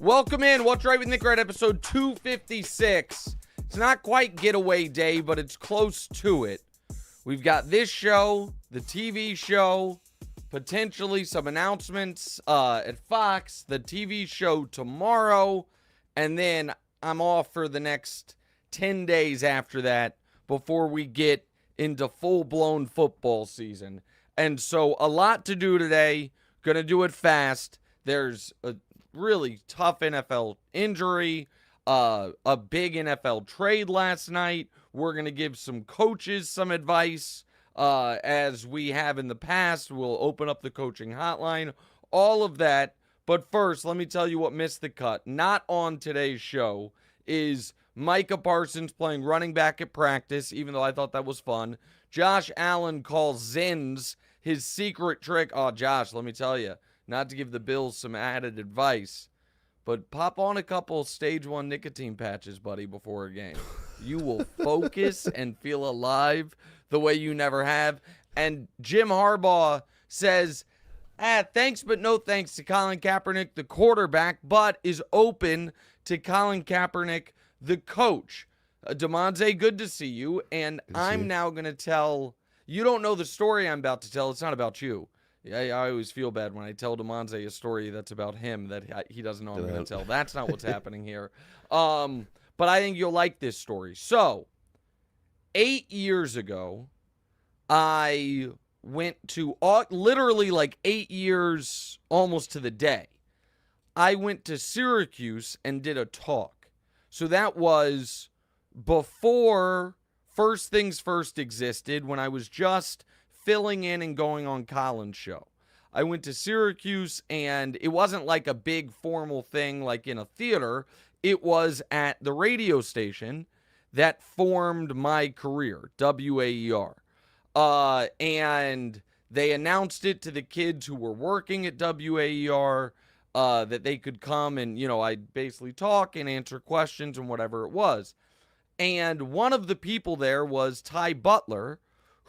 Welcome in. What's Right with Nick Wright, episode 256. It's not quite getaway day, but it's close to it. We've got this show, the TV show, potentially some announcements at Fox, the TV show tomorrow, and then I'm off for the next 10 days after that before we get into full-blown football season. And so a lot to do today. Gonna do it fast. There's a really tough NFL injury, a big NFL trade last night. We're going to give some coaches some advice, as we have in the past. We'll open up the coaching hotline, all of that. But first, let me tell you what missed the cut. Not on today's show is Micah Parsons playing running back at practice, even though I thought that was fun. Josh Allen calls Zins his secret trick. Oh, Josh, let me tell you, not to give the Bills some added advice, but pop on a couple stage 1 nicotine patches, buddy, before a game. You will focus and feel alive the way you never have. And Jim Harbaugh says, thanks but no thanks to Colin Kaepernick, the quarterback, but is open to Colin Kaepernick, the coach. Damonza, good to see you. And I'm now going to tell, you don't know the story I'm about to tell. It's not about you. I always feel bad when I tell Damonza a story that's about him that he doesn't know I'm going to tell. That's not what's happening here. But I think you'll like this story. So, 8 years ago, I went to, literally like 8 years, almost to the day, I went to Syracuse and did a talk. So that was before First Things First existed, when I was just filling in and going on Colin's show. I went to Syracuse, and it wasn't like a big formal thing like in a theater. It was at the radio station that formed my career, WAER. And they announced it to the kids who were working at WAER, that they could come and, I'd basically talk and answer questions and whatever it was. And one of the people there was Ty Butler,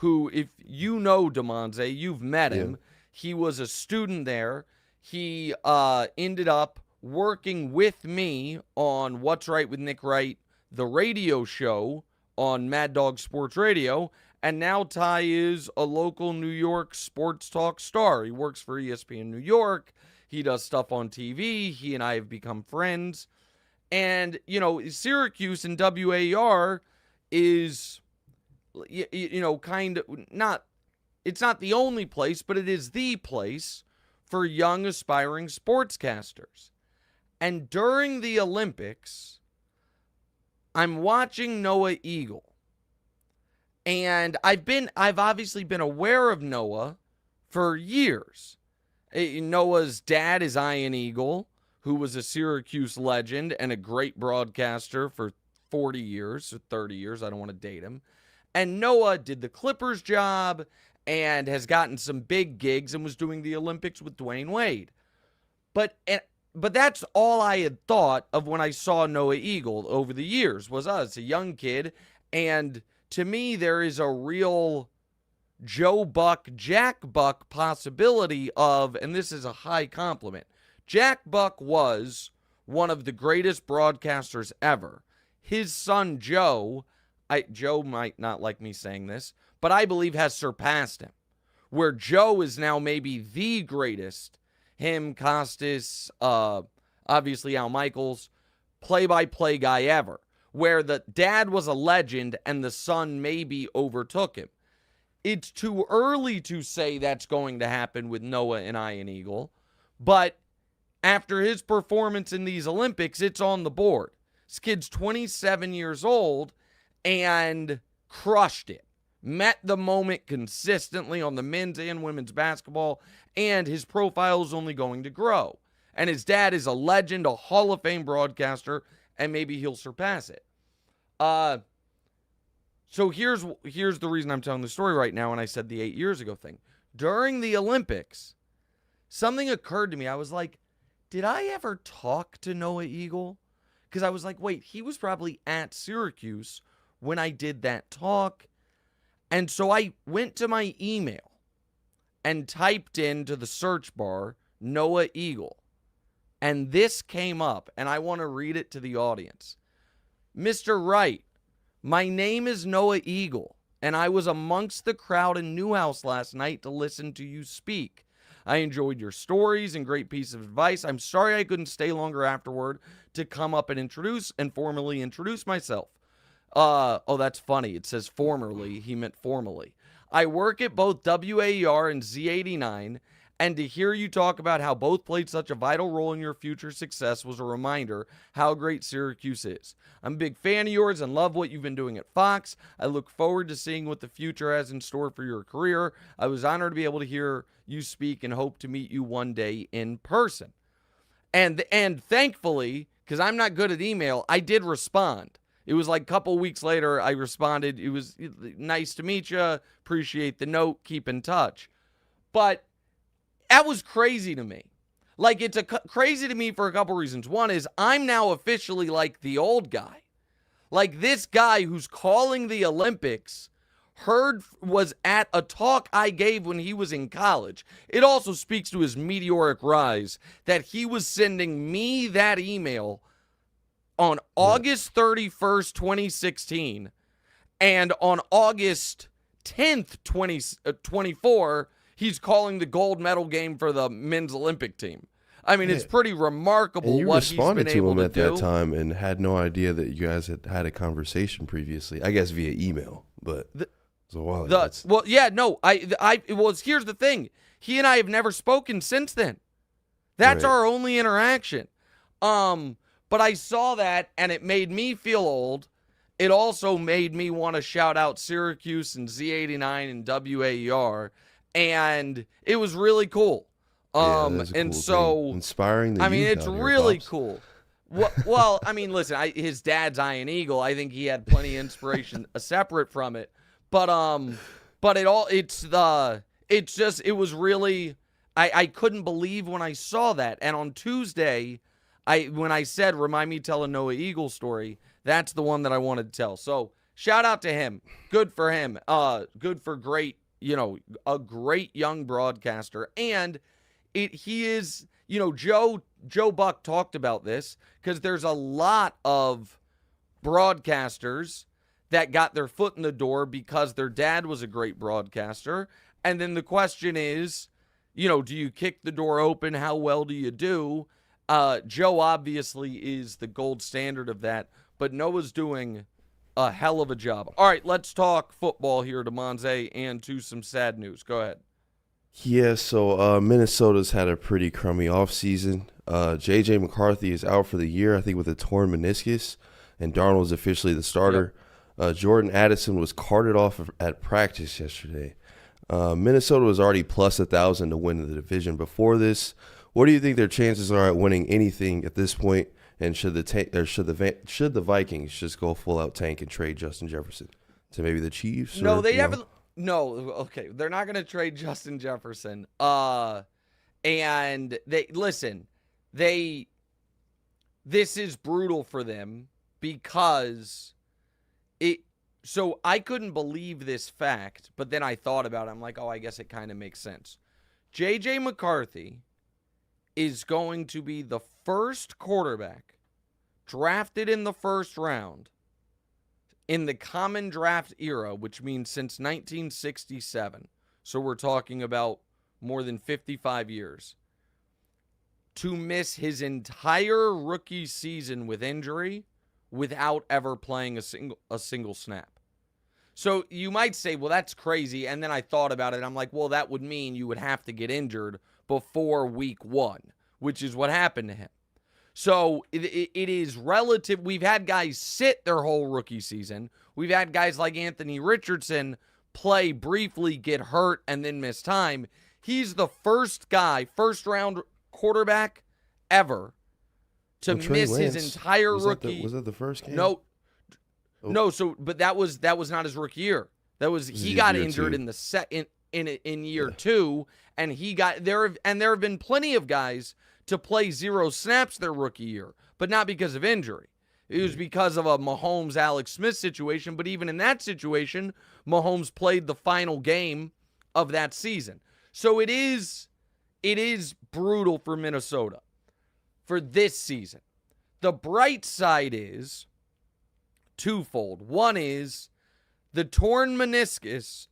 who, if you know Damonza, you've met him. Yeah. He was a student there. He ended up working with me on What's Right with Nick Wright, the radio show on Mad Dog Sports Radio. And now Ty is a local New York sports talk star. He works for ESPN New York. He does stuff on TV. He and I have become friends. And, Syracuse and WAR is, kind of not, it's not the only place, but it is the place for young aspiring sportscasters. And during the Olympics, I'm watching Noah Eagle. And I've obviously been aware of Noah for years. Noah's dad is Ian Eagle, who was a Syracuse legend and a great broadcaster for 40 years or 30 years. I don't want to date him. And Noah did the Clippers job and has gotten some big gigs and was doing the Olympics with Dwayne Wade. But that's all I had thought of when I saw Noah Eagle over the years, was us, a young kid. And to me, there is a real Joe Buck, Jack Buck possibility of, and this is a high compliment, Jack Buck was one of the greatest broadcasters ever. His son, Joe might not like me saying this, but I believe has surpassed him. Where Joe is now maybe the greatest, him, Costas, obviously Al Michaels, play-by-play guy ever. Where the dad was a legend and the son maybe overtook him. It's too early to say that's going to happen with Noah and Ian Eagle, but after his performance in these Olympics, it's on the board. This kid's 27 years old and crushed it. Met the moment consistently on the men's and women's basketball, and his profile is only going to grow. And his dad is a legend, a Hall of Fame broadcaster, and maybe he'll surpass it. So here's the reason I'm telling the story right now, and I said the 8 years ago thing. During the Olympics, something occurred to me. I was like, did I ever talk to Noah Eagle? Because I was like, wait, he was probably at Syracuse when I did that talk. And so I went to my email and typed into the search bar Noah Eagle. And this came up, and I want to read it to the audience. Mr. Wright, my name is Noah Eagle, and I was amongst the crowd in Newhouse last night to listen to you speak. I enjoyed your stories and great piece of advice. I'm sorry I couldn't stay longer afterward to come up and formally introduce myself. Oh, that's funny. It says formerly. He meant formally. I work at both WAER and Z89, and to hear you talk about how both played such a vital role in your future success was a reminder how great Syracuse is. I'm a big fan of yours and love what you've been doing at Fox. I look forward to seeing what the future has in store for your career. I was honored to be able to hear you speak and hope to meet you one day in person. And thankfully, because I'm not good at email, I did respond. It was like a couple weeks later, I responded. It was nice to meet you. Appreciate the note. Keep in touch. But that was crazy to me. Like, it's crazy to me for a couple reasons. One is I'm now officially like the old guy. Like, this guy who's calling the Olympics was at a talk I gave when he was in college. It also speaks to his meteoric rise that he was sending me that email on August 31st, 2016, and on August 10th, 2024, he's calling the gold medal game for the men's Olympic team. I mean, it's pretty remarkable what he's been able to do. You responded to him at that time and had no idea that you guys had had a conversation previously. I guess via email, but it was a while ago. Well, yeah, no, here's the thing. He and I have never spoken since then. That's our only interaction. But I saw that, and it made me feel old. It also made me want to shout out Syracuse and Z89 and WAER, and it was really cool. And cool so thing. Inspiring the I mean, youth it's out here, really Pops. cool. Well, I mean, listen, his dad's Iron Eagle. I think he had plenty of inspiration separate from it. But it was really, I couldn't believe when I saw that. And on Tuesday, when I said, remind me to tell a Noah Eagle story, that's the one that I wanted to tell. So shout out to him. Good for him. Good for a great young broadcaster. And he is, Joe Buck talked about this because there's a lot of broadcasters that got their foot in the door because their dad was a great broadcaster. And then the question is, do you kick the door open? How well do you do? Joe obviously is the gold standard of that, but Noah's doing a hell of a job. All right, let's talk football here, Damonza, and to some sad news. Go ahead. Yeah, so Minnesota's had a pretty crummy offseason. J.J. McCarthy is out for the year, I think, with a torn meniscus, and Darnold's officially the starter. Yep. Jordan Addison was carted off at practice yesterday. Minnesota was already plus 1,000 to win the division before this. What do you think their chances are at winning anything at this point? And should the Vikings just go full out tank and trade Justin Jefferson to maybe the Chiefs? No, they haven't. No, okay, they're not going to trade Justin Jefferson. And this is brutal for them because So I couldn't believe this fact, but then I thought about it. I'm like, oh, I guess it kind of makes sense. J.J. McCarthy is going to be the first quarterback drafted in the first round in the common draft era, which means since 1967. So we're talking about more than 55 years, to miss his entire rookie season with injury without ever playing a single snap. So you might say, well, that's crazy. And then I thought about it. I'm like, well, that would mean you would have to get injured before week 1, which is what happened to him. So it is relative. We've had guys sit their whole rookie season. We've had guys like Anthony Richardson play briefly, get hurt, and then miss time. He's the first round quarterback ever to miss his entire rookie. Was that the first game? No. No, but that was not his rookie year. He got injured in year 2, and there have been plenty of guys to play 0 snaps their rookie year, but not because of injury. It was because of a Mahomes Alex Smith situation, but even in that situation, Mahomes played the final game of that season. So it is brutal for Minnesota. for this season. The bright side is twofold. One is the torn meniscus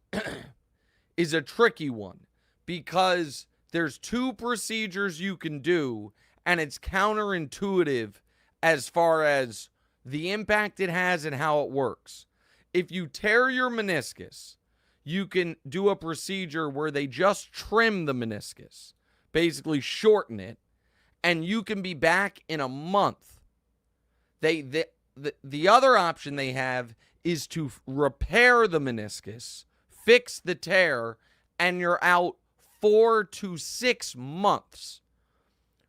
is a tricky one because there's two procedures you can do, and it's counterintuitive as far as the impact it has and how it works. If you tear your meniscus, you can do a procedure where they just trim the meniscus, basically shorten it, and you can be back in a month. The other option they have is to repair the meniscus, fix the tear, and you're out 4 to 6 months.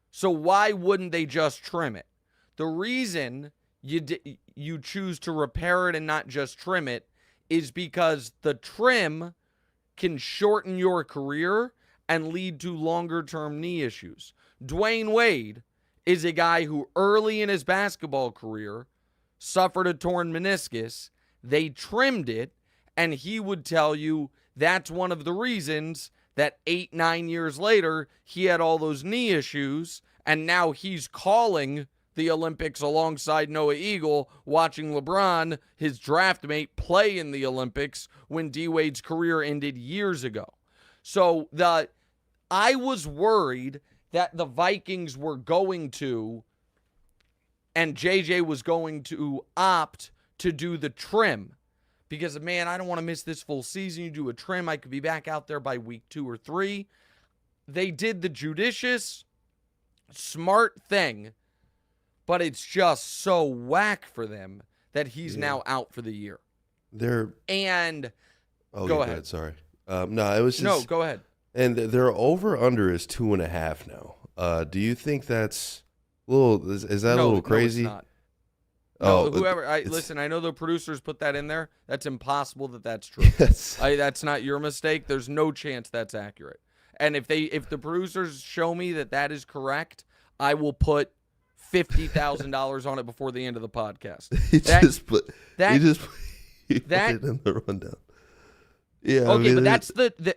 So why wouldn't they just trim it? The reason you choose to repair it and not just trim it is because the trim can shorten your career and lead to longer-term knee issues. Dwayne Wade is a guy who early in his basketball career suffered a torn meniscus. They trimmed it, and he would tell you that's one of the reasons that 8-9 years later, he had all those knee issues, and now he's calling the Olympics alongside Noah Eagle, watching LeBron, his draft mate, play in the Olympics when D-Wade's career ended years ago. So I was worried that the Vikings were going to, and JJ was going to opt to do the trim. Because, man, I don't want to miss this full season. You do a trim, I could be back out there by week 2 or 3. They did the judicious, smart thing, but it's just so whack for them that he's now out for the year. Go ahead. Sorry. No, it was just... No, go ahead. And their over-under is 2.5 now. Do you think that's a little... Is that a little crazy? No, it's not. No, listen, I know the producers put that in there. That's impossible that's true. Yes. That's not your mistake. There's no chance that's accurate. And if the producers show me that is correct, I will put $50,000 on it before the end of the podcast. He put it in the rundown. Yeah. Okay, but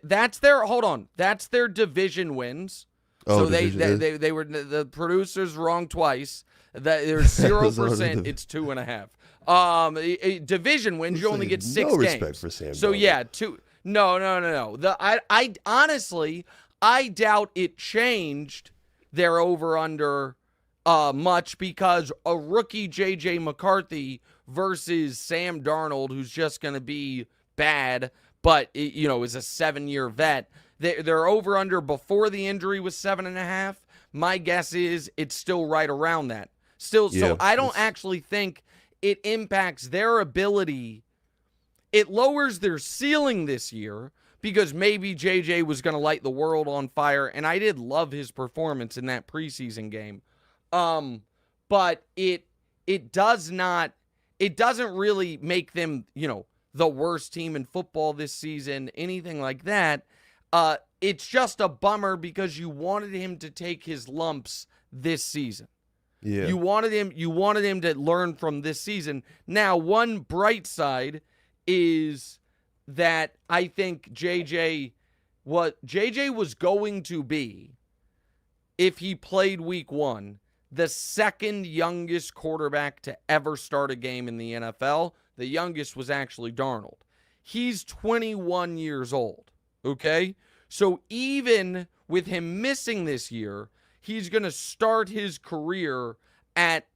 that's their hold on. That's their division wins. Oh, so they were the producers wrong twice. That there's 0%. It's 2.5. Division wins. You only get 6 games. No respect for Sam. So yeah, 2. No. I honestly doubt it changed their over under much because a rookie JJ McCarthy versus Sam Darnold, who's just going to be bad, but is a 7-year vet. Their over under before the injury was 7.5. My guess is it's still right around that. So I don't actually think it impacts their ability. It lowers their ceiling this year because maybe JJ was going to light the world on fire, and I did love his performance in that preseason game. But it doesn't really make them, the worst team in football this season, anything like that. It's just a bummer because you wanted him to take his lumps this season. Yeah. You wanted him to learn from this season. Now, one bright side is that I think JJ was going to be, if he played week 1, the second youngest quarterback to ever start a game in the NFL. The youngest was actually Darnold. He's 21 years old, okay? So even with him missing this year, he's going to start his career at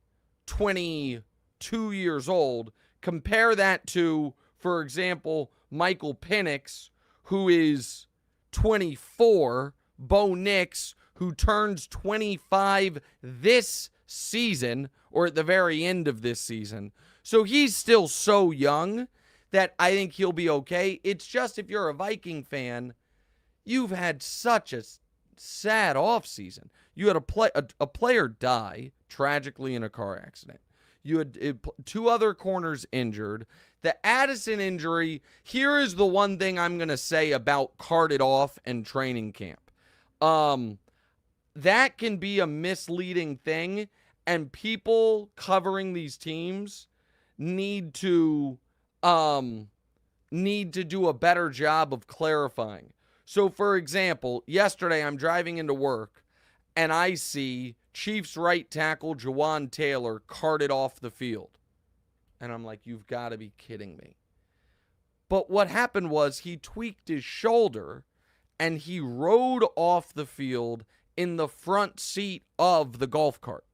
22 years old. Compare that to, for example, Michael Penix, who is 24, Bo Nix, who turns 25 this season, or at the very end of this season. So he's still so young that I think he'll be okay. It's just if you're a Viking fan, you've had such a sad offseason. You had a player die tragically in a car accident. You had 2 other corners injured. The Addison injury, here is the one thing I'm going to say about carted off and training camp. That can be a misleading thing, and people covering these teams need to do a better job of clarifying. So, for example, yesterday I'm driving into work, and I see Chiefs right tackle Jawan Taylor carted off the field. And I'm like, you've got to be kidding me. But what happened was he tweaked his shoulder and he rode off the field in the front seat of the golf cart.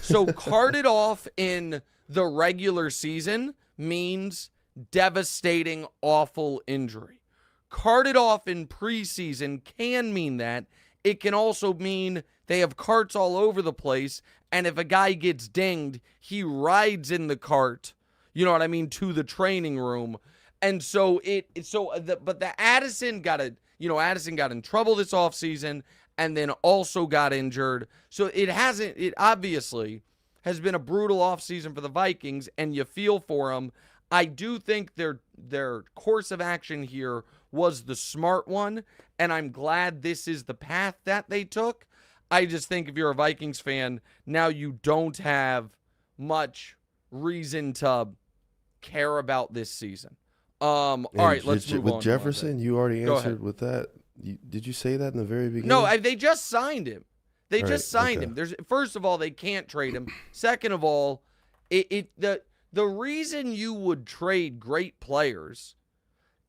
So carted off in the regular season means devastating, awful injury. Carted off in preseason can mean that. It can also mean they have carts all over the place, and if a guy gets dinged, he rides in the cart, you know what I mean, to the training room. And so but Addison got in trouble this offseason and then also got injured. So it obviously has been a brutal offseason for the Vikings, and you feel for them. I do think their course of action here was the smart one, and I'm glad this is the path that they took. I just think if you're a Vikings fan, now you don't have much reason to care about this season. All right, let's move on. With Jefferson, you already Go answered ahead. with that. Did you say that in the very beginning? No, they just signed him. They All just right, signed okay. him. First of all, they can't trade him. Second of all, the reason you would trade great players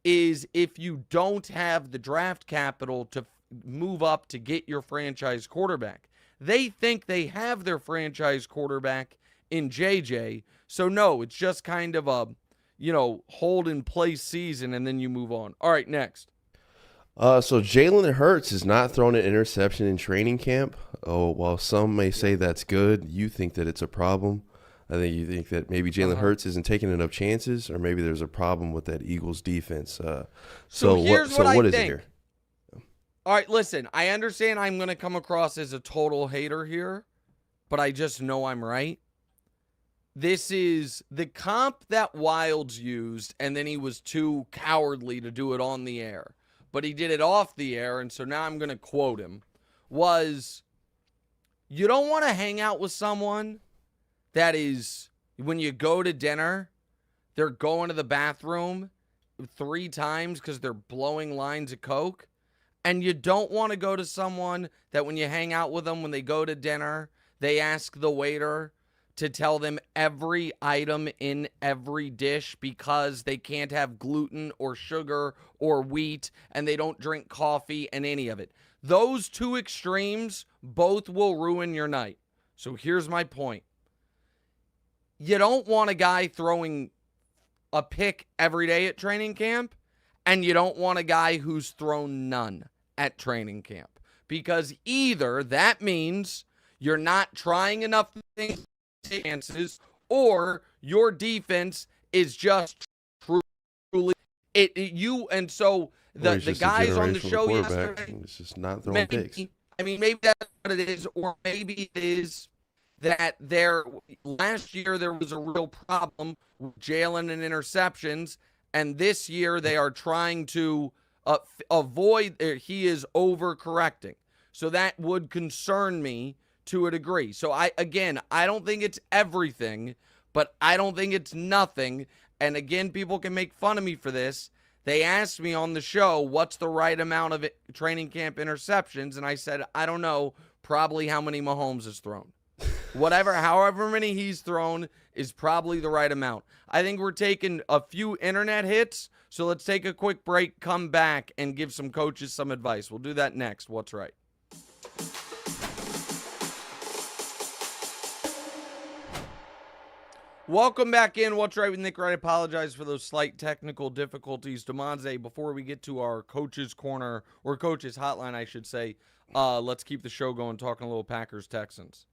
is if you don't have the draft capital to move up to get your franchise quarterback. They think they have their franchise quarterback in JJ. So no, it's just kind of a, hold in place season and then you move on. All right, next. So Jalen Hurts has not thrown an interception in training camp. Oh, while some may say that's good, you think that it's a problem. I think you think that maybe Jalen Hurts isn't taking enough chances, or maybe there's a problem with that Eagles defense. So here's what I is it think. here? All right, listen, I understand I'm going to come across as a total hater here, but I just know I'm right. This is the comp that Wilds used, and then he was too cowardly to do it on the air. But he did it off the air, and so now I'm going to quote him, was you don't want to hang out with someone that is, when you go to dinner, they're going to the bathroom 3 times because they're blowing lines of Coke. And you don't want to go to someone that when you hang out with them, when they go to dinner, they ask the waiter to tell them every item in every dish because they can't have gluten or sugar or wheat, and they don't drink coffee and any of it. Those two extremes both will ruin your night. So here's my point. You don't want a guy throwing a pick every day at training camp, and you don't want a guy who's thrown none at training camp, because either that means you're not trying enough things, chances, or your defense is just truly and so the guys on the show yesterday, it's just not throwing picks. I mean, maybe that's what it is, or maybe it is that last year there was a real problem with Jalen and interceptions, and this year they are trying to avoid. He is overcorrecting, so that would concern me to a degree. So I don't think it's everything, but I don't think it's nothing. And again, people can make fun of me for this. They asked me on the show, what's the right amount of training camp interceptions? And I said, I don't know, probably how many Mahomes has thrown. However many he's thrown is probably the right amount. I think we're taking a few internet hits, so let's take a quick break, come back, and give some coaches some advice. We'll do that next. What's right? Welcome back in. What's right with Nick Wright? I apologize for those slight technical difficulties. Damonza, before we get to our coaches' corner, or coaches' hotline, I should say, let's keep the show going, talking a little Packers-Texans.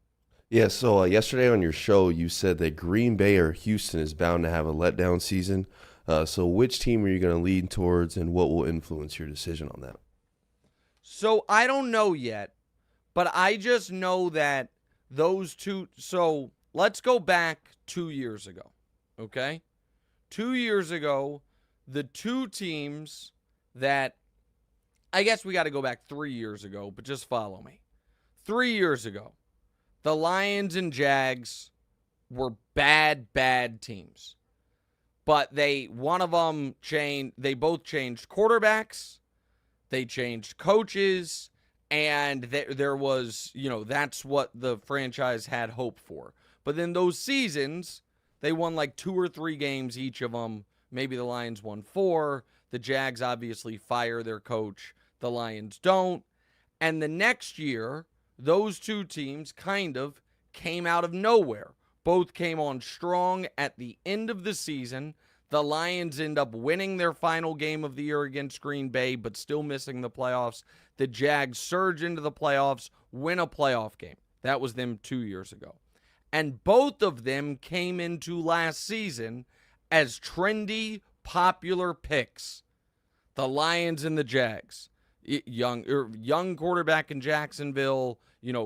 Yeah, so yesterday on your show, you said that Green Bay or Houston is bound to have a letdown season. So which team are you going to lean towards, and what will influence your decision on that? So I don't know yet, but I just know that those two. So let's go back 2 years ago, okay? 2 years ago, the two teams that, I guess we got to go back 3 years ago, but just follow me. 3 years ago, the Lions and Jags were bad teams. But they both changed quarterbacks, they changed coaches, And there was, that's what the franchise had hope for. But then those seasons, they won like 2 or 3 games each of them. Maybe the Lions won 4. The Jags obviously fire their coach. The Lions don't. And the next year, those two teams kind of came out of nowhere. Both came on strong at the end of the season. The Lions end up winning their final game of the year against Green Bay, but still missing the playoffs. The Jags surge into the playoffs, win a playoff game. That was them 2 years ago. And both of them came into last season as trendy, popular picks. The Lions and the Jags. Young quarterback in Jacksonville,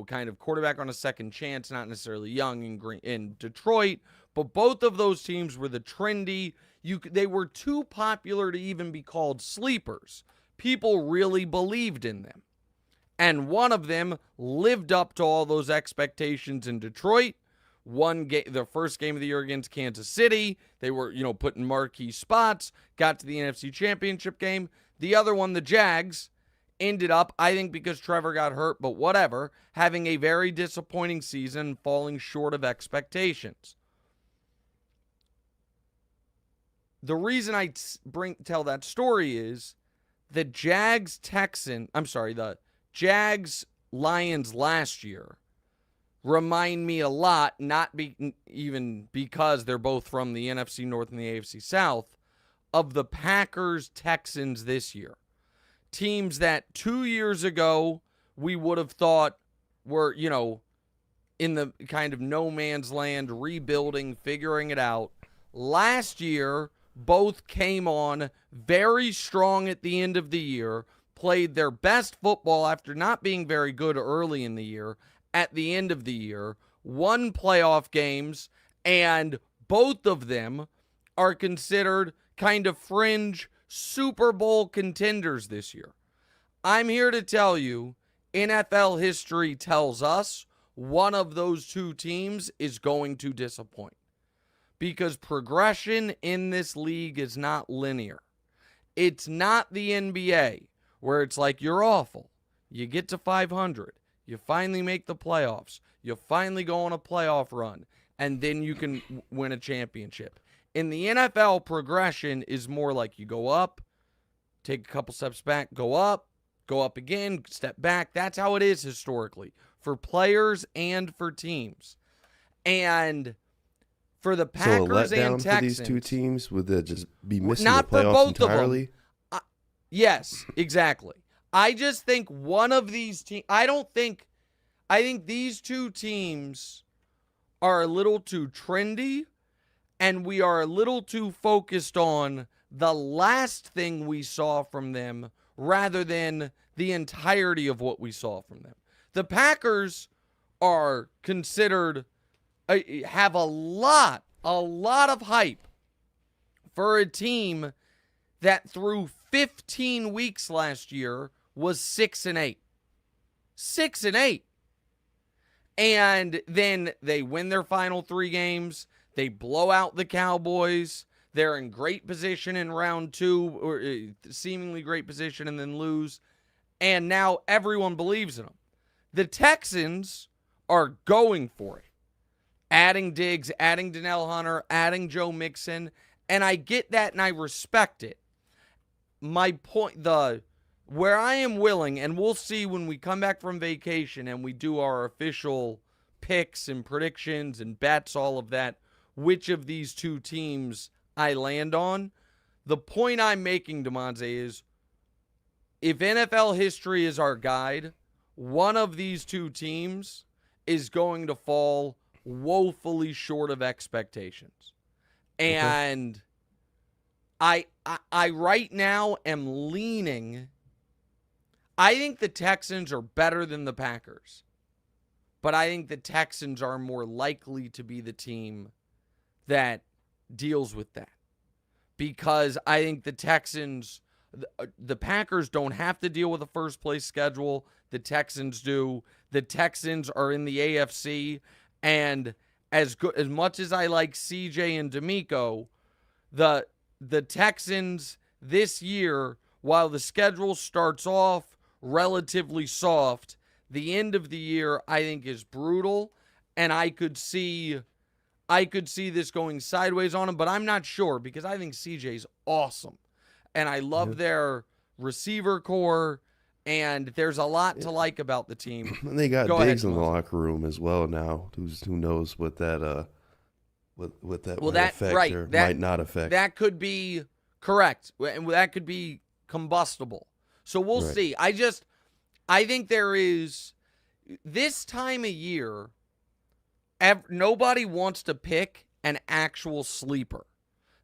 kind of quarterback on a second chance, not necessarily young in Detroit, but both of those teams were the trendy. They were too popular to even be called sleepers. People really believed in them. And one of them lived up to all those expectations in Detroit. The first game of the year against Kansas City, they were, put in marquee spots, got to the NFC Championship game. The other one, the Jags, ended up, I think because Trevor got hurt, but whatever, having a very disappointing season, falling short of expectations. The reason I tell that story is the Jags-Lions last year remind me a lot, even because they're both from the NFC North and the AFC South, of the Packers-Texans this year. Teams that 2 years ago we would have thought were, in the kind of no man's land, rebuilding, figuring it out. Last year, both came on very strong at the end of the year, played their best football after not being very good early in the year, at the end of the year, won playoff games, and both of them are considered kind of fringe Super Bowl contenders this year. I'm here to tell you, NFL history tells us one of those two teams is going to disappoint. Because progression in this league is not linear. It's not the NBA, where it's like you're awful. You get to 500. You finally make the playoffs. You finally go on a playoff run. And then you can win a championship. In the NFL, progression is more like you go up, take a couple steps back, go up again, step back. That's how it is historically for players and for teams. And for the Packers so a letdown and Texans, for these two teams, would they just be missing not the playoffs for both entirely? Of them. Yes, exactly. I just think one of these teams, I think these two teams are a little too trendy, and we are a little too focused on the last thing we saw from them rather than the entirety of what we saw from them. The Packers are considered, have a lot of hype for a team that through 15 weeks last year was 6-8. 6-8. And then they win their final 3 games. They blow out the Cowboys. They're in great position in round 2, or seemingly great position, and then lose. And now everyone believes in them. The Texans are going for it. Adding Diggs, adding Donnell Hunter, adding Joe Mixon. And I get that and I respect it. My point, where I am willing, and we'll see when we come back from vacation and we do our official picks and predictions and bets, all of that, which of these two teams I land on. The point I'm making, Damonza, is if NFL history is our guide, one of these two teams is going to fall woefully short of expectations. And I right now am leaning. I think the Texans are better than the Packers. But I think the Texans are more likely to be the team that deals with that. Because I think the Texans, the Packers don't have to deal with a first place schedule. The Texans do. The Texans are in the AFC. And as much as I like CJ and D'Amico, the Texans this year, while the schedule starts off relatively soft. The end of the year, I think, is brutal, and I could see this going sideways on him, but I'm not sure because I think CJ's awesome, and I love their receiver core, and there's a lot to like about the team. And they got Go Diggs ahead, in the Damonza. locker room as well now. Who knows what that what that Well, might that affect right, or that might not affect. that could be correct, and that could be combustible. So we'll Right. see. I think there is this time of year. Nobody wants to pick an actual sleeper.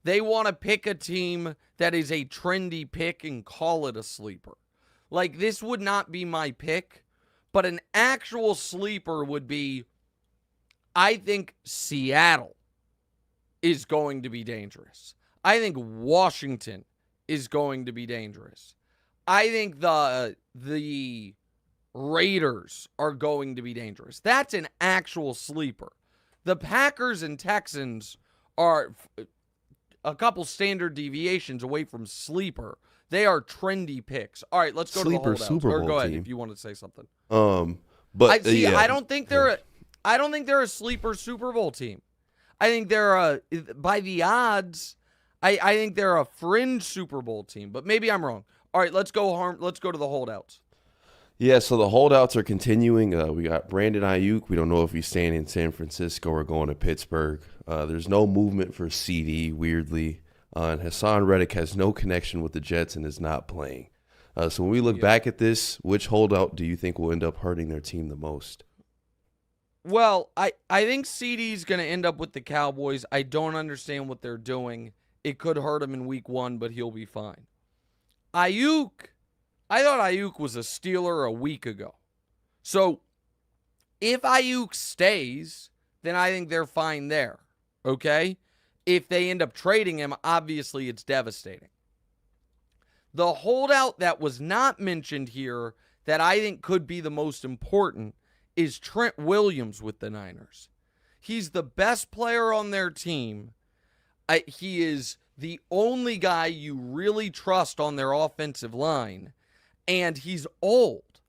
They want to pick a team that is a trendy pick and call it a sleeper. Like, this would not be my pick, but an actual sleeper would be, I think Seattle is going to be dangerous. I think Washington is going to be dangerous. I think the Raiders are going to be dangerous. That's an actual sleeper. The Packers and Texans are a couple standard deviations away from sleeper. They are trendy picks. All right, let's go to the Sleeper holdouts. Super Or Bowl go ahead team. if you want to say something. But yeah. I don't think they're a sleeper Super Bowl team. I think they're by the odds. I think they're a fringe Super Bowl team, but maybe I'm wrong. All right, let's go to the holdouts. Yeah, so the holdouts are continuing. We got Brandon Ayuk. We don't know if he's staying in San Francisco or going to Pittsburgh. There's no movement for CD, weirdly. And Hassan Reddick has no connection with the Jets and is not playing. So when we look back at this, which holdout do you think will end up hurting their team the most? Well, I think CD's going to end up with the Cowboys. I don't understand what they're doing. It could hurt him in week 1, but he'll be fine. Ayuk, I thought Ayuk was a Steeler a week ago. So if Ayuk stays, then I think they're fine there. Okay? If they end up trading him, obviously it's devastating. The holdout that was not mentioned here that I think could be the most important is Trent Williams with the Niners. He's the best player on their team. He is the only guy you really trust on their offensive line, and he's old.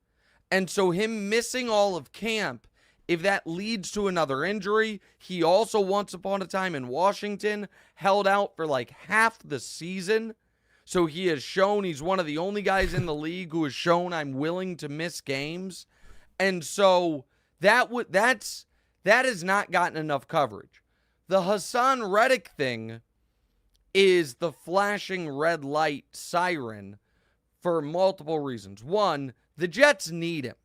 And so him missing all of camp, if that leads to another injury, he also once upon a time in Washington held out for like half the season. So he has shown he's one of the only guys in the league who has shown I'm willing to miss games. And so that has not gotten enough coverage. The Hassan Reddick thing is the flashing red light siren for multiple reasons. One, the Jets need him.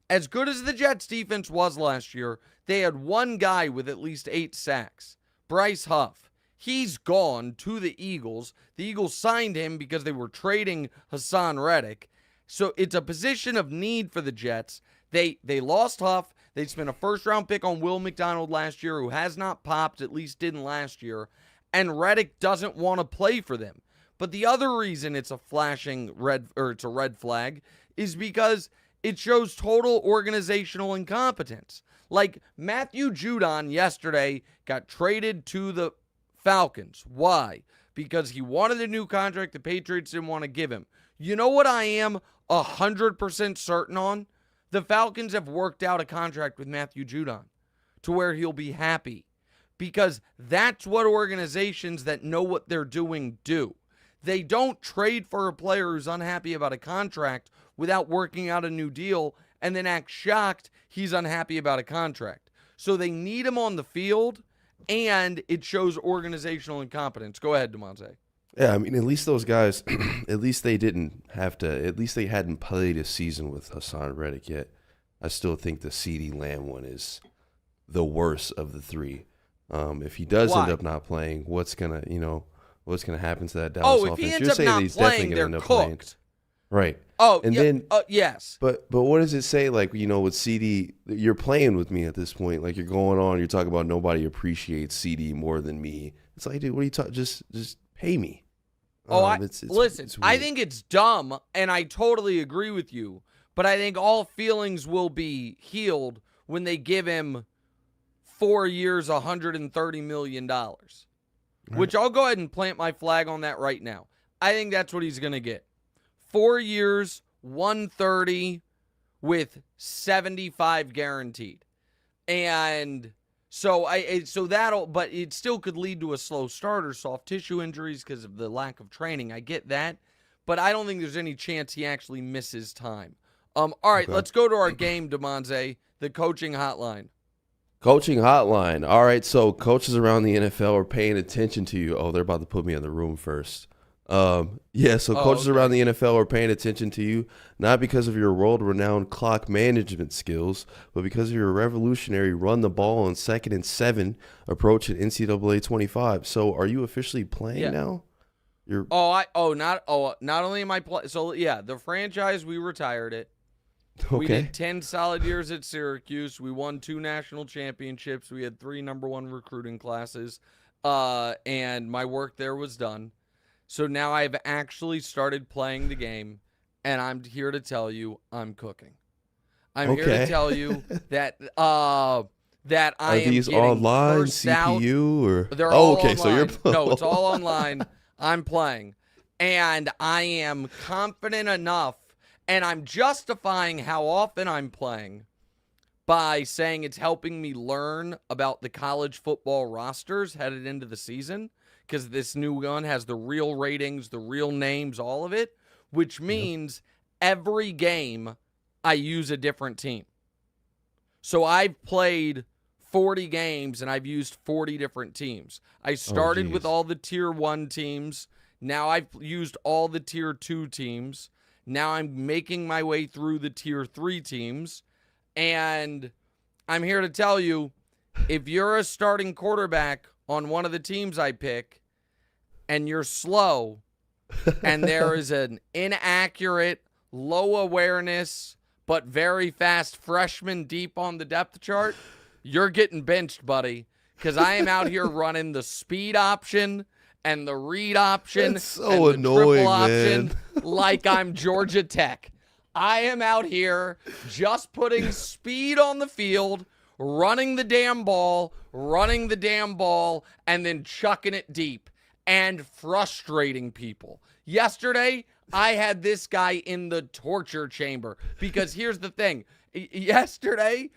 As good as the Jets defense was last year, they had one guy with at least 8 sacks, Bryce Huff. He's gone to the Eagles. The Eagles signed him because they were trading Hassan Reddick. So it's a position of need for the Jets. They lost Huff. They spent a first-round pick on Will McDonald last year, who has not popped, at least didn't last year. And Reddick doesn't want to play for them. But the other reason it's a red flag is because it shows total organizational incompetence. Like Matthew Judon yesterday got traded to the Falcons. Why? Because he wanted a new contract the Patriots didn't want to give him. You know what I am 100% certain on? The Falcons have worked out a contract with Matthew Judon to where he'll be happy. Because that's what organizations that know what they're doing do. They don't trade for a player who's unhappy about a contract without working out a new deal and then act shocked he's unhappy about a contract. So they need him on the field, and it shows organizational incompetence. Go ahead, Damonza. Yeah, I mean, at least those guys, at least they hadn't played a season with Hassan Reddick yet. I still think the CeeDee Lamb one is the worst of the three. If he does end up not playing, what's gonna happen to that Dallas offense? If he ends up not playing, they're cooked. Right. Oh, and yeah, then yes. But what does it say? Like, with CD, you're playing with me at this point. Like, you're going on. You're talking about nobody appreciates CD more than me. It's like, dude, what are you talking? Just pay me. Listen. I think it's dumb, and I totally agree with you. But I think all feelings will be healed when they give him 4 years, $130 million. Right. Which I'll go ahead and plant my flag on that right now. I think that's what he's going to get. 4 years, 130 with 75 guaranteed. And so but it still could lead to a slow start or soft tissue injuries because of the lack of training. I get that, but I don't think there's any chance he actually misses time. All right, let's go to our game, Damonza, the coaching hotline. Coaching hotline. All right, so coaches around the NFL are paying attention to you. Oh, they're about to put me in the room first. Coaches around the NFL are paying attention to you, not because of your world-renowned clock management skills, but because of your revolutionary run the ball on 2nd and 7 approach at NCAA 25. So are you officially playing now? Not only am I playing. So, yeah, the franchise, we retired it. Okay. We did 10 solid years at Syracuse. We won 2 national championships. We had 3 number 1 recruiting classes. And my work there was done. So now I've actually started playing the game, and I'm here to tell you I'm cooking. I'm here to tell you that that I am these getting online cursed out. CPU or They're all okay, online. so you're No, it's all online. I'm playing, and I am confident enough, and I'm justifying how often I'm playing by saying it's helping me learn about the college football rosters headed into the season, because this new one has the real ratings, the real names, all of it, which means every game I use a different team. So I've played 40 games, and I've used 40 different teams. I started with all the Tier 1 teams. Now I've used all the Tier 2 teams. Now I'm making my way through the Tier 3 teams. And I'm here to tell you, if you're a starting quarterback on one of the teams I pick, and you're slow, and there is an inaccurate, low awareness, but very fast freshman deep on the depth chart, you're getting benched, buddy, because I am out here running the speed option and the read option That's so and the annoying, triple option man. like I'm Georgia Tech. I am out here just putting speed on the field, running the damn ball, and then chucking it deep and frustrating people. Yesterday, I had this guy in the torture chamber because here's the thing. Yesterday,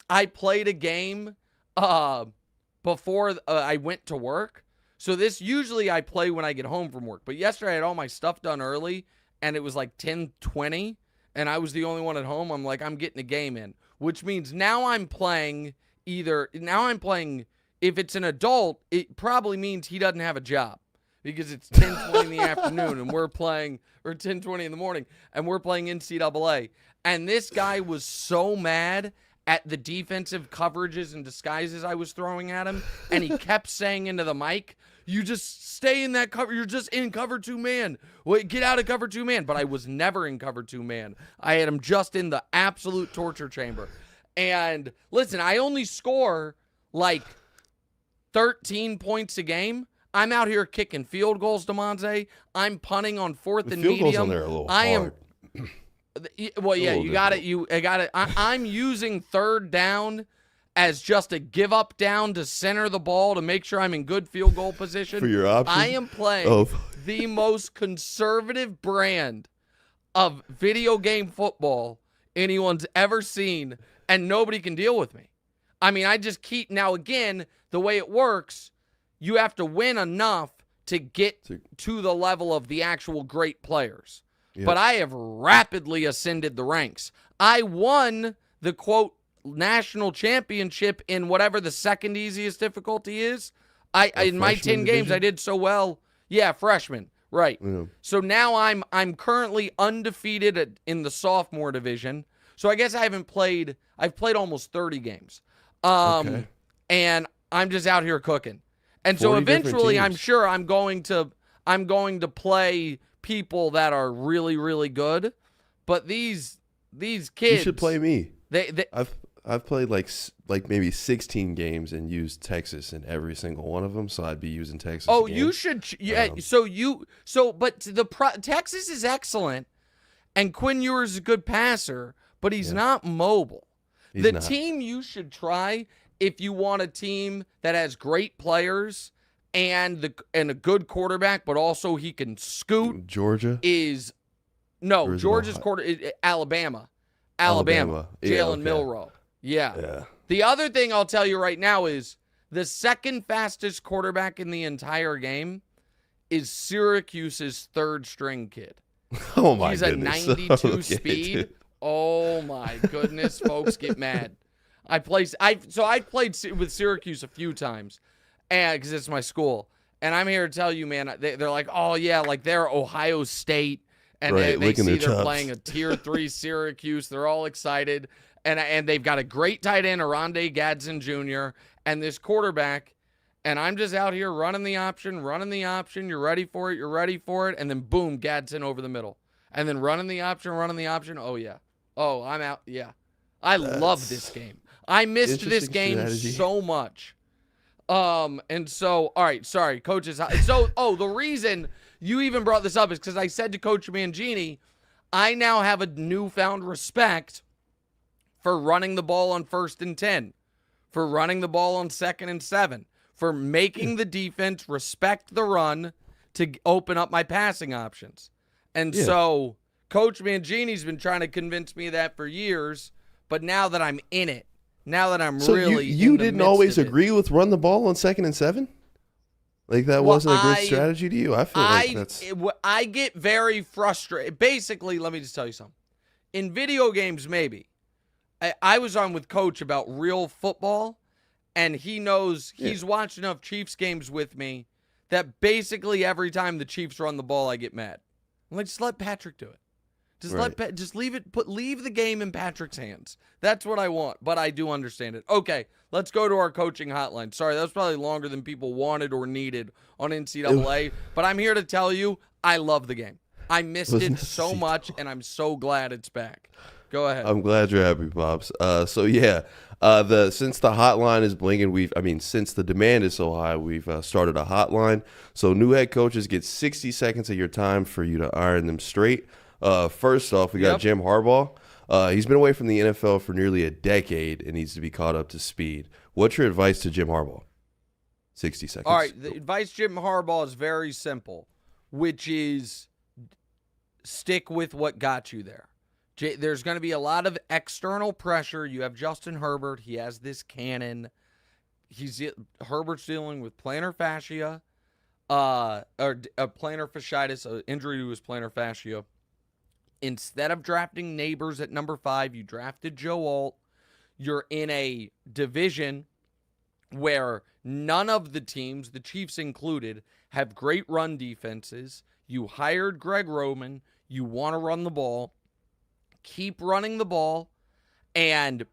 I played a game before I went to work. So this usually I play when I get home from work. But yesterday, I had all my stuff done early, and it was like 10:20. And I was the only one at home. I'm like, I'm getting a game in, which means now I'm playing if it's an adult, it probably means he doesn't have a job because it's 10:20 in the afternoon and we're playing, or 10:20 in the morning, and we're playing NCAA. And this guy was so mad at the defensive coverages and disguises I was throwing at him. And he kept saying into the mic, you just stay in that cover. You're just in cover 2 man. Wait, get out of cover 2 man. But I was never in cover 2 man. I had him just in the absolute torture chamber. And listen, I only score like 13 points a game. I'm out here kicking field goals, Damonza. I'm punting on 4th and medium. Field goals on there are a little hard. Well, yeah, you got it. I'm using 3rd down as just a give up down to center the ball to make sure I'm in good field goal position. For your option? I am playing the most conservative brand of video game football anyone's ever seen, and nobody can deal with me. I mean, I just keep, now again, the way it works, you have to win enough to get to the level of the actual great players. Yep. But I have rapidly ascended the ranks. I won the, quote, national championship in whatever the second easiest difficulty is. In my 10 games, I did so well. Yeah, freshman, right. Yeah. So now I'm currently undefeated in the sophomore division. So I guess I've played almost 30 games. And I'm just out here cooking. And so eventually I'm sure I'm going to play people that are really, really good. But these kids, you should play me. They I've played like maybe 16 games and used Texas in every single one of them, so I'd be using Texas. Oh, again. You should. Yeah. But Texas is excellent, and Quinn Ewers is a good passer, but he's not mobile. The team you should try if you want a team that has great players and a good quarterback, but also he can scoot. Georgia is No, Or is it Georgia's Ohio? Alabama. Alabama. Yeah, Jalen okay. Milroe. Yeah. Yeah. The other thing I'll tell you right now is the second fastest quarterback in the entire game is Syracuse's third string kid. Oh my He's a goodness. 92 Okay, speed. dude. Oh my goodness, folks, get mad. I played with Syracuse a few times, and because it's my school, and I'm here to tell you, man, they're like, oh yeah, like they're Ohio State, and Right, they licking see their they're chops. playing a tier 3 Syracuse. They're all excited, and they've got a great tight end, Aronde Gadsden Jr., and this quarterback. And I'm just out here running the option. You're ready for it. And then boom, Gadsden over the middle. And then running the option. Oh, yeah. Oh, I'm out. Yeah. I love this game. I missed this Interesting game strategy. so much. And so, all right, sorry, coaches. So, the reason you even brought this up is because I said to Coach Mangini, I now have a newfound respect for running the ball on 1st and 10, for running the ball on 2nd and 7. For making the defense respect the run to open up my passing options. And so Coach Mangini's been trying to convince me of that for years, but now that I'm in it, now that I'm So really you in the didn't midst always of it, agree with run the ball on 2nd and 7? Like that Well, wasn't a good strategy to you? I feel like that's I get very frustrated. Basically, let me just tell you something. In video games, maybe. I was on with Coach about real football, and he knows he's watched enough Chiefs games with me that basically every time the Chiefs run the ball, I get mad. I'm like, just let Patrick do it. Just leave the game in Patrick's hands. That's what I want, but I do understand it. Okay, let's go to our coaching hotline. Sorry, that was probably longer than people wanted or needed on NCAA, but I'm here to tell you I love the game. I missed it so much, and I'm so glad it's back. Go ahead. I'm glad you're happy, Pops. Since the hotline is blinging, since the demand is so high, we've started a hotline. So new head coaches get 60 seconds of your time for you to iron them straight. First off, we got Jim Harbaugh. He's been away from the NFL for nearly a decade and needs to be caught up to speed. What's your advice to Jim Harbaugh? 60 seconds. All right, the advice Jim Harbaugh is very simple, which is stick with what got you there. There's going to be a lot of external pressure. You have Justin Herbert. He has this cannon. Herbert's dealing with plantar fascia, or plantar fasciitis, an injury to his plantar fascia. Instead of drafting Neighbors at number 5, you drafted Joe Alt. You're in a division where none of the teams, the Chiefs included, have great run defenses. You hired Greg Roman. You want to run the ball. Keep running the ball and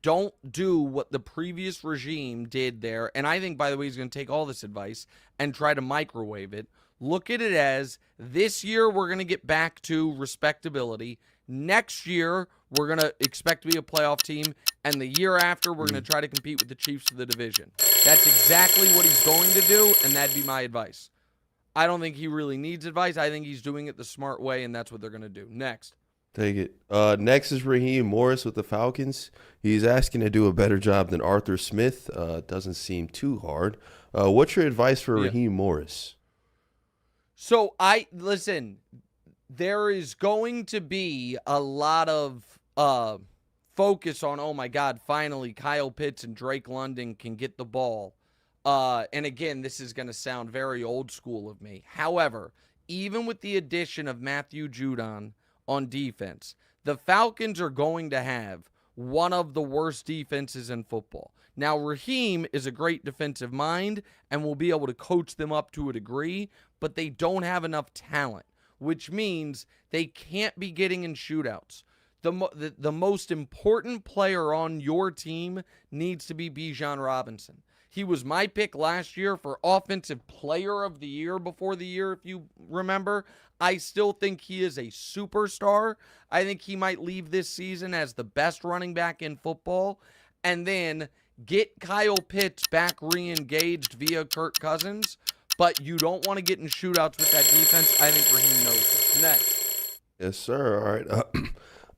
don't do what the previous regime did there. And I think, by the way, he's going to take all this advice and try to microwave it. Look at it as this year we're going to get back to respectability. Next year we're going to expect to be a playoff team. And the year after we're going to try to compete with the Chiefs for the division. That's exactly what he's going to do, and that'd be my advice. I don't think he really needs advice. I think he's doing it the smart way, and that's what they're going to do. Next. Take it. Next is Raheem Morris with the Falcons. He's asking to do a better job than Arthur Smith. Doesn't seem too hard. What's your advice for Raheem Morris? So listen, there is going to be a lot of focus on, oh my God, finally Kyle Pitts and Drake London can get the ball. And again, this is going to sound very old school of me. However, even with the addition of Matthew Judon on defense, the Falcons are going to have one of the worst defenses in football. Now, Raheem is a great defensive mind and will be able to coach them up to a degree, but they don't have enough talent, which means they can't be getting in shootouts. The most important player on your team needs to be Bijan Robinson. He was my pick last year for Offensive Player of the Year before the year, if you remember. I still think he is a superstar. I think he might leave this season as the best running back in football. And then get Kyle Pitts back re-engaged via Kirk Cousins. But you don't want to get in shootouts with that defense. I think Raheem knows this. Next. Yes, sir. All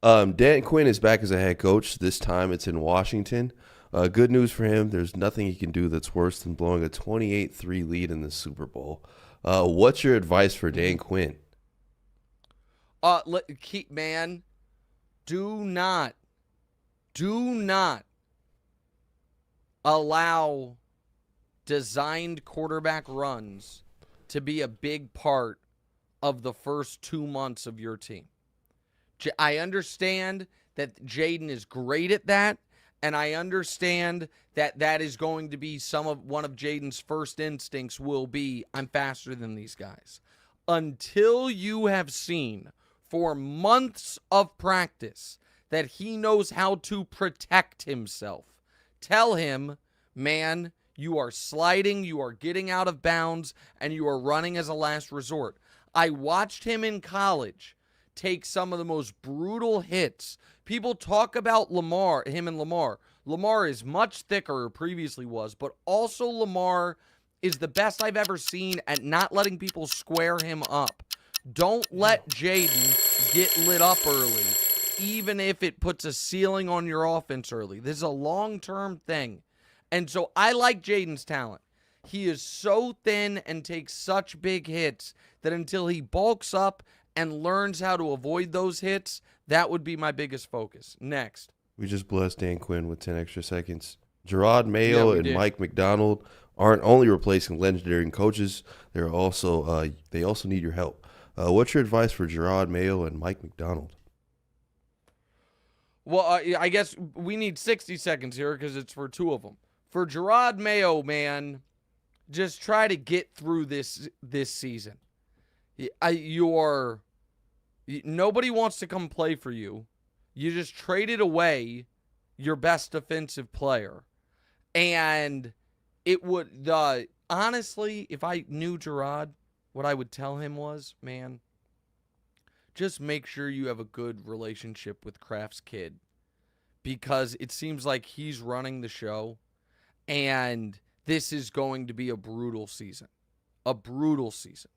right. Dan Quinn is back as a head coach. This time it's in Washington. Good news for him. There's nothing he can do that's worse than blowing a 28-3 lead in the Super Bowl. What's your advice for Dan Quinn? Man, do not allow designed quarterback runs to be a big part of the first 2 months of your team. I understand that Jaden is great at that, and I understand that that is going to be one of Jaden's first instincts will be, I'm faster than these guys. Until you have seen for months of practice that he knows how to protect himself, tell him, man, you are sliding, you are getting out of bounds, and you are running as a last resort. I watched him in college take some of the most brutal hits. People talk about him and Lamar. Lamar is much thicker, or previously was, but also Lamar is the best I've ever seen at not letting people square him up. Don't let Jaden get lit up early, even if it puts a ceiling on your offense early. This is a long-term thing. And so I like Jaden's talent. He is so thin and takes such big hits that until he bulks up and learns how to avoid those hits, that would be my biggest focus. Next. We just blessed Dan Quinn with 10 extra seconds. Gerard Mayo and Mike McDonald aren't only replacing legendary coaches, they also need your help. What's your advice for Gerard Mayo and Mike McDonald? Well, I guess we need 60 seconds here because it's for two of them. For Gerard Mayo, man, just try to get through this season. Nobody wants to come play for you. You just traded away your best defensive player. And it would, honestly, if I knew Gerard, what I would tell him was, man, just make sure you have a good relationship with Kraft's kid. Because it seems like he's running the show. And this is going to be a brutal season. A brutal season.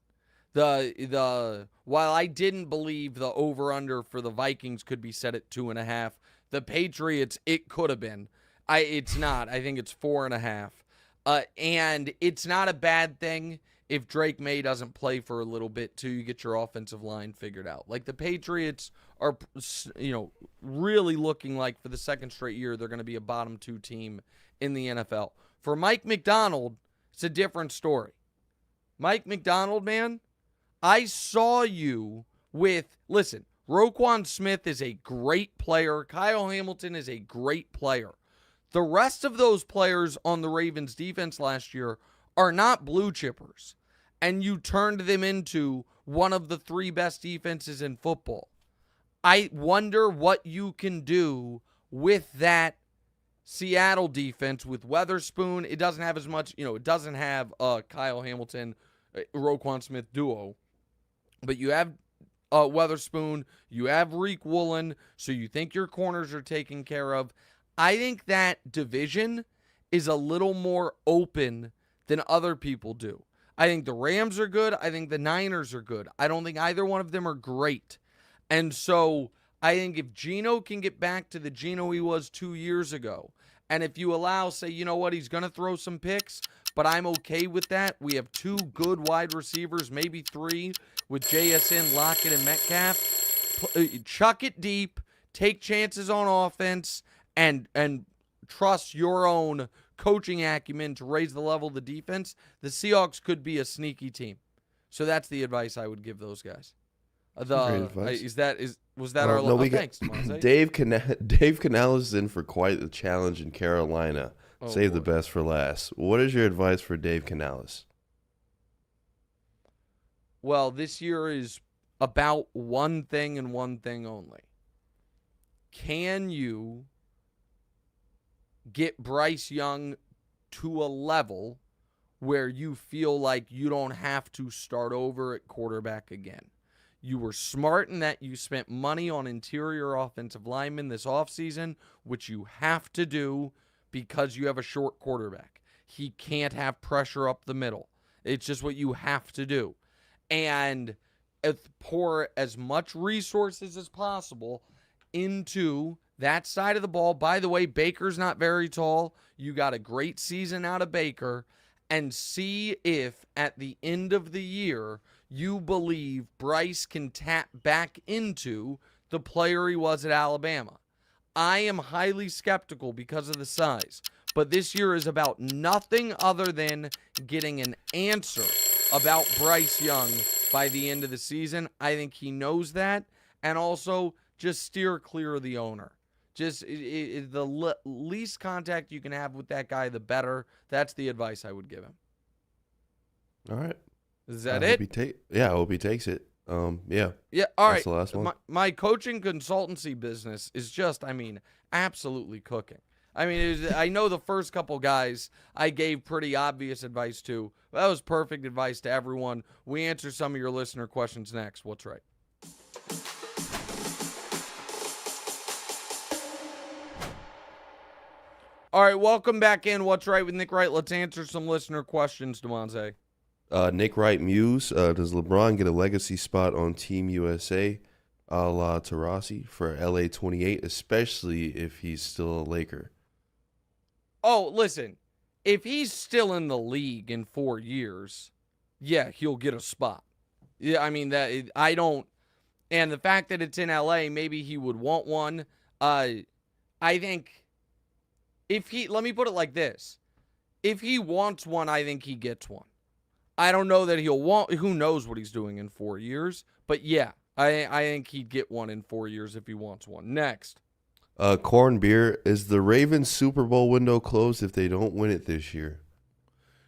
While I didn't believe the over-under for the Vikings could be set at 2.5, the Patriots, it could have been. It's not. I think it's 4.5. And it's not a bad thing if Drake May doesn't play for a little bit till you get your offensive line figured out. Like the Patriots are, really looking like for the second straight year they're going to be a bottom 2 team in the NFL. For Mike McDonald, it's a different story. Mike McDonald, man, I saw you listen, Roquan Smith is a great player. Kyle Hamilton is a great player. The rest of those players on the Ravens defense last year are not blue chippers. And you turned them into one of the 3 best defenses in football. I wonder what you can do with that Seattle defense with Weatherspoon. It doesn't have as much, it doesn't have Kyle Hamilton, Roquan Smith duo. But you have Weatherspoon, you have Reek Woolen, so you think your corners are taken care of. I think that division is a little more open than other people do. I think the Rams are good. I think the Niners are good. I don't think either one of them are great. And so I think if Geno can get back to the Geno he was 2 years ago, and if you allow, say, you know what, he's going to throw some picks, but I'm okay with that. We have 2 good wide receivers, maybe 3, with JSN, Lockett, and Metcalf. Chuck it deep, take chances on offense, and trust your own coaching acumen to raise the level of the defense. The Seahawks could be a sneaky team. So that's the advice I would give those guys. Great advice. Was that our no, thanks, Damonza. Dave Canales is in for quite the challenge in Carolina. Save the best for last. What is your advice for Dave Canales? Well, this year is about one thing and one thing only. Can you get Bryce Young to a level where you feel like you don't have to start over at quarterback again? You were smart in that you spent money on interior offensive linemen this offseason, which you have to do because you have a short quarterback. He can't have pressure up the middle. It's just what you have to do. And pour as much resources as possible into that side of the ball. By the way, Baker's not very tall. You got a great season out of Baker. and see if at the end of the year you believe Bryce can tap back into the player he was at Alabama. I am highly skeptical because of the size, but this year is about nothing other than getting an answer about Bryce Young by the end of the season. I think he knows that, and also just steer clear of the owner. Just the least contact you can have with that guy, the better. That's the advice I would give him. All right. Is that it? I hope he takes it. Yeah. Yeah, all right. That's the last one. My coaching consultancy business is just, absolutely cooking. I know the first couple guys I gave pretty obvious advice to. That was perfect advice to everyone. We answer some of your listener questions next. What's right? All right, welcome back in. What's right with Nick Wright? Let's answer some listener questions, Damonza. Nick Wright Muse, does LeBron get a legacy spot on Team USA a la Taurasi for LA 28, especially if he's still a Laker? Oh, listen, if he's still in the league in 4 years, yeah, he'll get a spot. Yeah, and the fact that it's in LA, maybe he would want one. I think let me put it like this. If he wants one, I think he gets one. I don't know that he'll want, who knows what he's doing in 4 years, but yeah, I think he'd get one in 4 years if he wants one. Next. Corn Beer, is the Ravens Super Bowl window closed if they don't win it this year?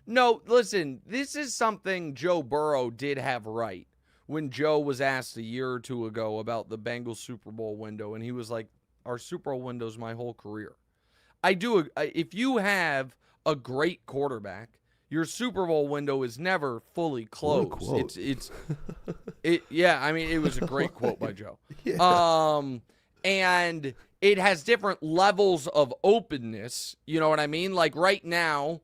No, listen, this is something Joe Burrow did have right when Joe was asked a year or two ago about the Bengals Super Bowl window, and he was like, our Super Bowl window's my whole career. If you have a great quarterback, your Super Bowl window is never fully closed. It was a great quote by Joe. Yeah. And it has different levels of openness. You know what I mean? Like right now,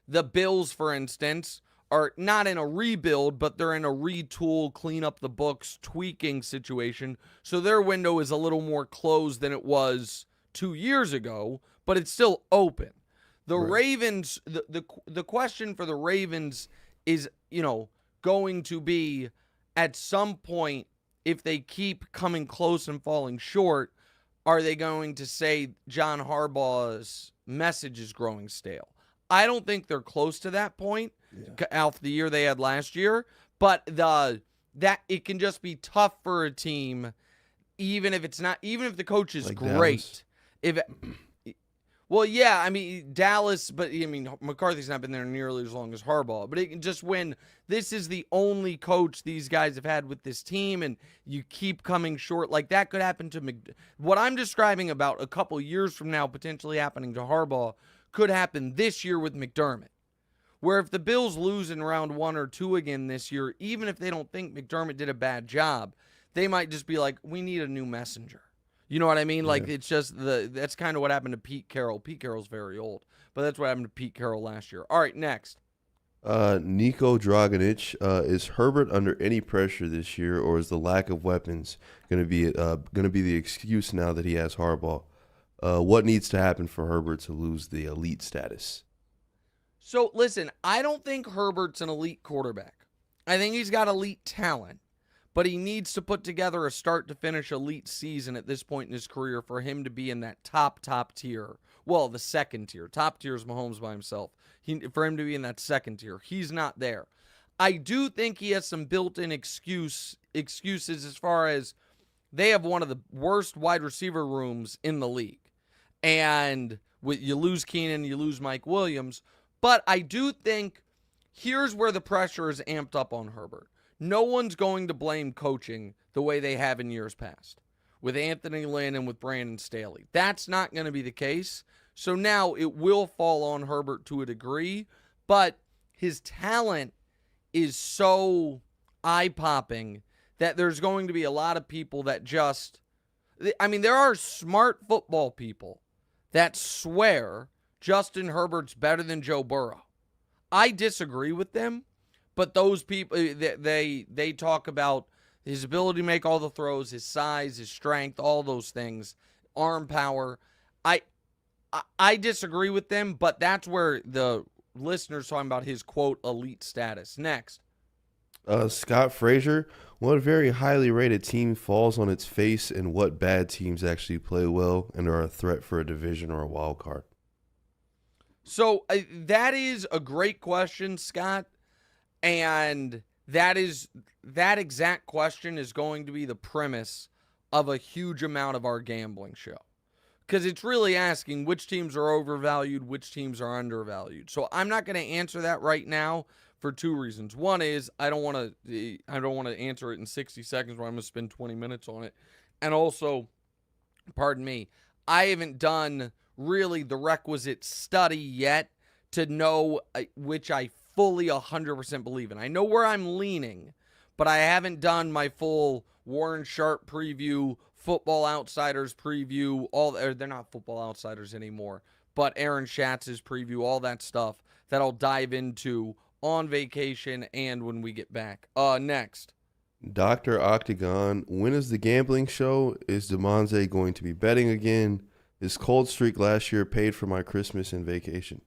the Bills, for instance, are not in a rebuild, but they're in a retool, clean up the books, tweaking situation. So their window is a little more closed than it was 2 years ago, but it's still open. The right. Ravens, the question for the Ravens is, going to be at some point, if they keep coming close and falling short, are they going to say John Harbaugh's message is growing stale? I don't think they're close to that point after the year they had last year, but that it can just be tough for a team, even if the coach is like great. Dallas, but McCarthy's not been there nearly as long as Harbaugh. But it can just when this is the only coach these guys have had with this team, and you keep coming short, like that could happen to what I'm describing about a couple years from now potentially happening to Harbaugh could happen this year with McDermott. Where if the Bills lose in round 1 or 2 again this year, even if they don't think McDermott did a bad job, they might just be like, we need a new messenger. You know what I mean? Like, it's just that's kind of what happened to Pete Carroll. Pete Carroll's very old, but that's what happened to Pete Carroll last year. All right, next. Niko Draganic, is Herbert under any pressure this year, or is the lack of weapons going to be the excuse now that he has Harbaugh? What needs to happen for Herbert to lose the elite status? So, listen, I don't think Herbert's an elite quarterback. I think he's got elite talent. But he needs to put together a start-to-finish elite season at this point in his career for him to be in that top tier. Well, the second tier. Top tier is Mahomes by himself. For him to be in that second tier, he's not there. I do think he has some built-in excuses as far as they have one of the worst wide receiver rooms in the league. And you lose Keenan, you lose Mike Williams. But I do think here's where the pressure is amped up on Herbert. No one's going to blame coaching the way they have in years past with Anthony Lynn and with Brandon Staley. That's not going to be the case. So now it will fall on Herbert to a degree, but his talent is so eye-popping that there's going to be a lot of people that there are smart football people that swear Justin Herbert's better than Joe Burrow. I disagree with them. But those people, they talk about his ability to make all the throws, his size, his strength, all those things, arm power. I disagree with them, but that's where the listeners talking about his, quote, elite status. Next. Scott Frazier, what very highly rated team falls on its face, and what bad teams actually play well and are a threat for a division or a wild card? So that is a great question, Scott. And that exact question is going to be the premise of a huge amount of our gambling show. Because it's really asking which teams are overvalued, which teams are undervalued. So I'm not going to answer that right now for two reasons. One is I don't want to answer it in 60 seconds where I'm going to spend 20 minutes on it. And also, pardon me, I haven't done really the requisite study yet to know which I fully 100% believe in. I know where I'm leaning, but I haven't done my full Warren Sharp preview, Football Outsiders preview, they're not Football Outsiders anymore, but Aaron Schatz's preview, all that stuff that I'll dive into on vacation and when we get back. Next. Dr. Octagon, when is the gambling show? Is Damonza going to be betting again? His cold streak last year paid for my Christmas and vacation.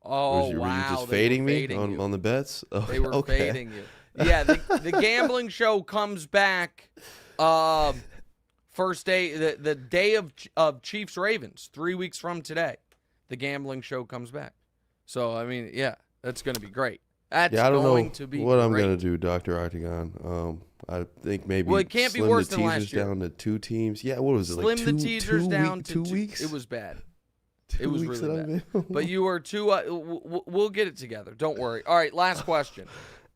Oh, Were wow. you just fading me on the bets? Oh, they were fading you. Yeah, the gambling show comes back first day, the day of Chiefs-Ravens, 3 weeks from today. The gambling show comes back. So, I mean, yeah, that's going to be great. That's I don't going know to be what I'm great. going to do, Dr. Octagon. I think maybe it can't be slim worse the than teasers last year. down to 2 teams. Yeah, what was it? Slim like the teasers down to 2 weeks? It was bad. 2 It was weeks really that I've bad. But you were too. We'll get it together. Don't worry. All right, last question.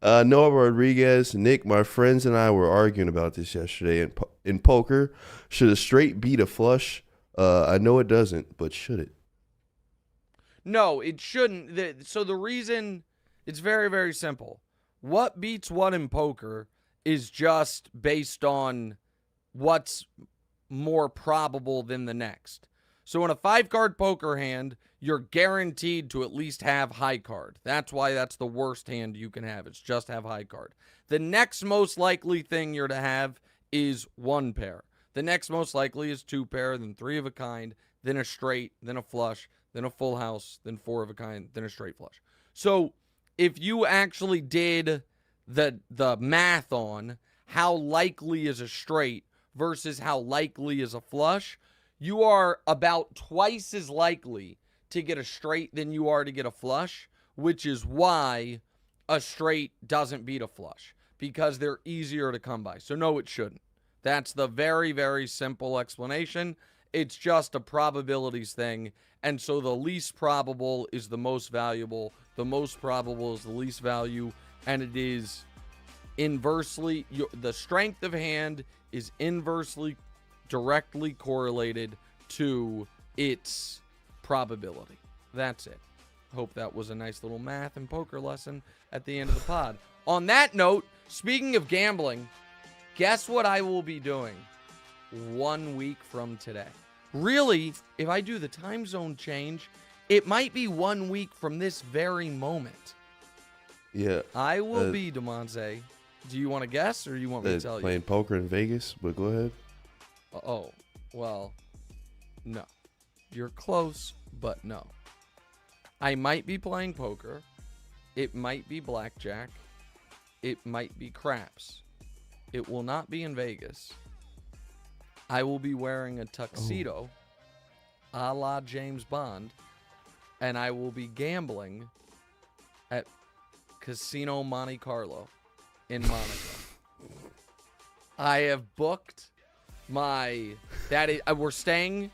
Noah Rodriguez, Nick, my friends and I were arguing about this yesterday in poker. Should a straight beat a flush? I know it doesn't, but should it? No, it shouldn't. So the reason, it's very, very simple. What beats what in poker is just based on what's more probable than the next. So in a 5-card poker hand, you're guaranteed to at least have high card. That's why that's the worst hand you can have. It's just have high card. The next most likely thing you're to have is 1 pair. The next most likely is 2 pair, then 3 of a kind, then a straight, then a flush, then a full house, then 4 of a kind, then a straight flush. So if you actually did the math on how likely is a straight versus how likely is a flush, you are about twice as likely to get a straight than you are to get a flush, which is why a straight doesn't beat a flush, because they're easier to come by. So no, it shouldn't. That's the very, very simple explanation. It's just a probabilities thing. And so the least probable is the most valuable. The most probable is the least value. And it is inversely, the strength of hand is inversely directly correlated to its probability. That's it. Hope that was a nice little math and poker lesson at the end of the pod. On that note, speaking of gambling, guess what I will be doing 1 week from today? Really, if I do the time zone change, it might be 1 week from this very moment. Yeah. I will be, Damonza. Do you want to guess, or you want me to tell you? Playing poker in Vegas, but go ahead. Oh, well, no. You're close, but no. I might be playing poker. It might be blackjack. It might be craps. It will not be in Vegas. I will be wearing a tuxedo, a la James Bond, and I will be gambling at Casino Monte Carlo in Monaco. I have booked we're staying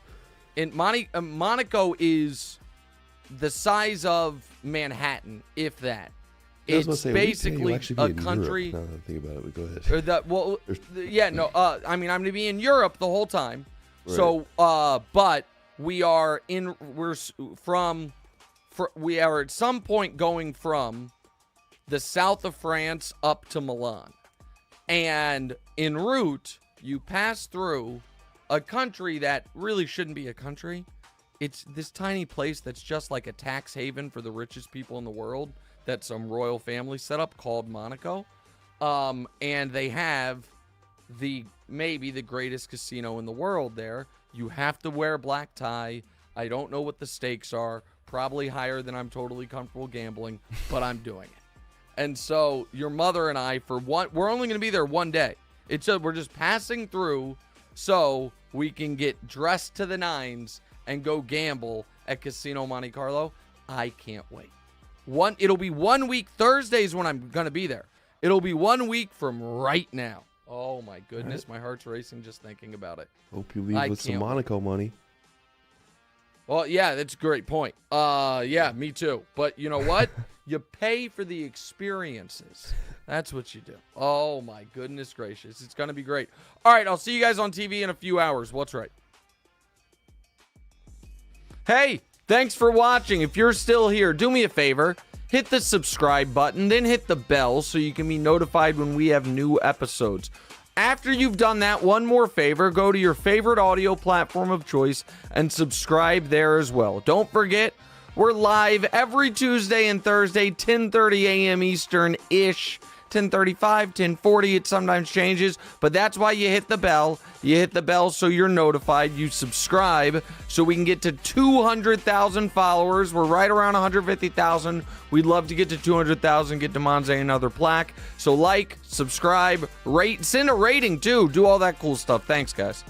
in Monaco is the size of Manhattan, if that. It's basically a country. Now that I think about it, but go ahead. I mean, I'm gonna be in Europe the whole time. Right. So, but we are we are at some point going from the south of France up to Milan, and en route you pass through a country that really shouldn't be a country. It's this tiny place that's just like a tax haven for the richest people in the world that some royal family set up called Monaco. And they have maybe the greatest casino in the world there. You have to wear a black tie. I don't know what the stakes are. probably higher than I'm totally comfortable gambling, but I'm doing it. And so your mother and I, we're only going to be there one day. We're just passing through so we can get dressed to the nines and go gamble at Casino Monte Carlo. I can't wait. It'll be 1 week. Thursdays when I'm going to be there. It'll be 1 week from right now. Oh, my goodness. Right. My heart's racing just thinking about it. Hope you leave with some Monaco money. Well, yeah, that's a great point. Yeah, me too. But you know what? You pay for the experiences. That's what you do. Oh, my goodness gracious. It's going to be great. All right, I'll see you guys on TV in a few hours. What's right? Hey, thanks for watching. If you're still here, do me a favor. Hit the subscribe button, then hit the bell so you can be notified when we have new episodes. After you've done that, one more favor, go to your favorite audio platform of choice and subscribe there as well. Don't forget, we're live every Tuesday and Thursday, 10:30 a.m. Eastern-ish. 10:35, 10:40, it sometimes changes, but that's why you hit the bell. You hit the bell so you're notified. You subscribe so we can get to 200,000 followers. We're right around 150,000. We'd love to get to 200,000, get Damonza another plaque. So like, subscribe, rate, send a rating too. Do all that cool stuff. Thanks, guys.